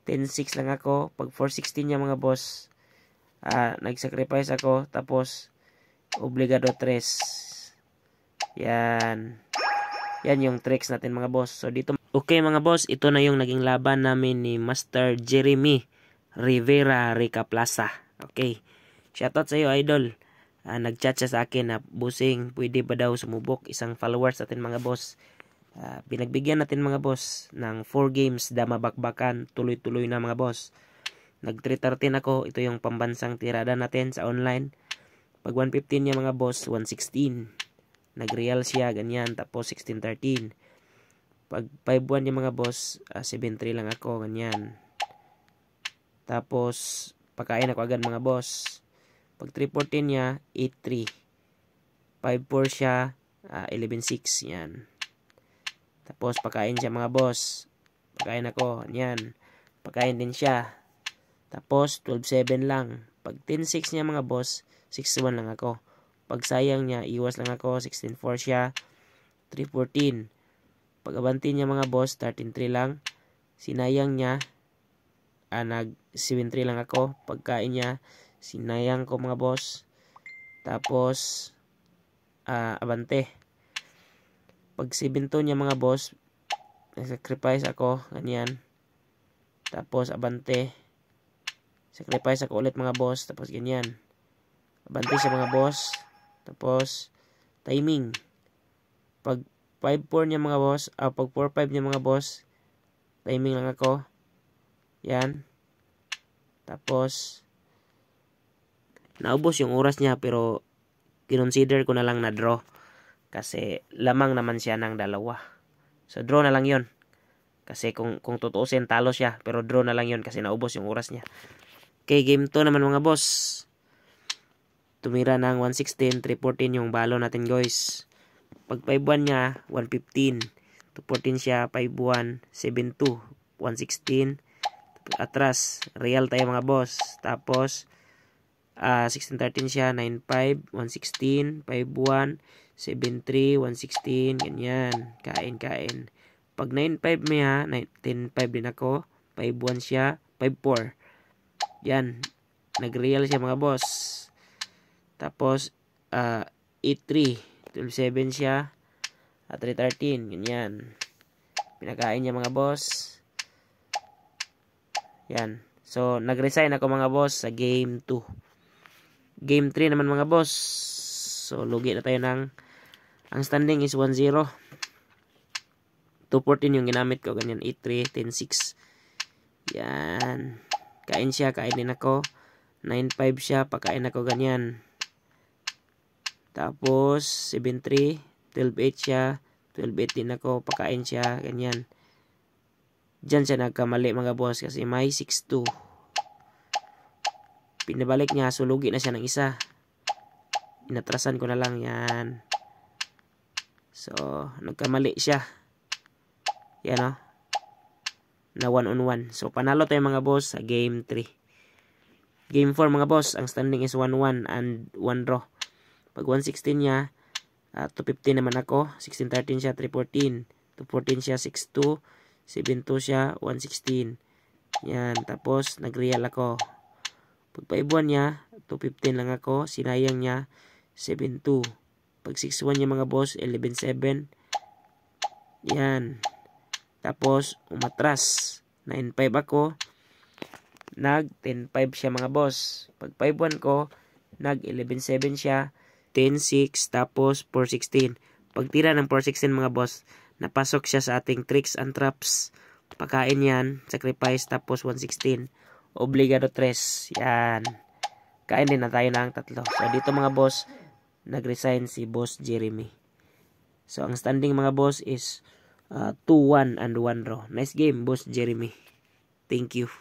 10-6 lang ako. Pag 4-16 niya mga boss, nag-sacrifice ako. Tapos, obligado 3. Yan. Yan yung tricks natin mga boss. So, dito. Okay mga boss, ito na yung naging laban namin ni Master Jeremy Rivera Rica Plaza. Okay. Shoutout sa iyo, idol. Nag-chat siya sa akin na, busing, pwede ba daw sumubok isang followers natin mga boss. Pinagbigyan natin mga boss ng 4 games dama bakbakan. Tuloy-tuloy na mga boss. Nag-313 ako. Ito yung pambansang tirada natin sa online. Pag 115 niya mga boss, 116. Nag-real siya, ganyan. Tapos 16-13. Pag 5-1 niya mga boss, 7-3 lang ako, ganyan. Tapos, pagkain ako agad mga boss. Pag 314 niya, 8-3. 5-4 siya, 11-6, yan. Tapos, pagkain siya mga boss. Pagkain ako, yan. Pagkain din siya. Tapos, 12-7 lang. Pag 10-6 niya mga boss, 6-1 lang ako. Pag sayang niya, iwas lang ako. 16-4 siya. 3-14. Pag abanti niya mga boss, 13-3 lang. Sinayang niya, nag 7-3 lang ako. Pagkain niya, sinayang ko mga boss. Tapos, abante. Pag 7-2 niya mga boss, nag-sacrifice ako. Ganyan. Tapos, abante. Sacrifice ako ulit mga boss. Tapos, ganyan. Abante siya mga boss. Tapos, timing. Pag 5-4 niya mga boss, pag 4-5 niya mga boss, timing lang ako. Yan. Tapos, naubos yung oras niya, pero kinonsider ko na lang na draw. Kasi, lamang naman siya ng 2. So, draw na lang yon. Kasi, kung tutuusin, talo siya. Pero, draw na lang yon kasi naubos yung oras niya. Okay, game 2 naman mga boss. Tumira ng 116, 314 yung balo natin guys. Pag 5-1 niya, 115. 214 siya, 5-1, 7-2, 116. Atras, real tayo mga boss. Tapos, 16-13 siya, 9-5, 116, 5-1, 7-3, 116, ganyan. Kain. Pag 9-5 niya, 10-5 din ako. 5-1 siya, 5-4. Yan, nag-real siya mga boss. Tapos, 8-3, 12-7 siya, 3-13, ganyan. Pinakain niya mga boss. Yan. So, nag-resign ako mga boss sa game 2. Game 3 naman mga boss. So, lugi na tayo ng, ang standing is 1-0. 2-14 yung ginamit ko, ganyan. 8-3, 10-6. Yan. Kain siya, kain din ako. 9-5 siya, pakain ako, ganyan. Tapos, 7-3, 12-8 siya, 12-8 din ako, pakain siya, ganyan. Diyan siya nagkamali mga boss kasi may 6-2. Pinabalik niya, sulugi na siya ng isa. Inatrasan ko na lang yan. So, nagkamali siya. Yan o. Na 1-on-1. So, panalo tayo mga boss sa game 3. Game 4 mga boss, ang standing is 1-1 and 1 draw. Pag 116 niya, 215 naman ako. 16-13 siya, 314. 214 siya, 6-2. 7-2 siya, 116. Yan. Tapos, nag-real ako. Pag 5-1 niya, 215 lang ako. Sinayang niya, 7-2. Pag 6-1 niya mga boss, 11-7. Yan. Tapos, umatras. 9-5 ako. Nag 10-5 siya mga boss. Pag 5-1 ko, nag 11-7 siya. 10-6, tapos 4-16. Pag tira ng 4-16 mga boss, napasok siya sa ating tricks and traps. Pagkain yan, sacrifice, tapos 116. Obligado 3. Yan. Kain din na tayo ng 3. So, dito mga boss, nag-resign si Boss Jeremy. So, ang standing mga boss is 2-1 and 1 draw. Nice game, Boss Jeremy. Thank you.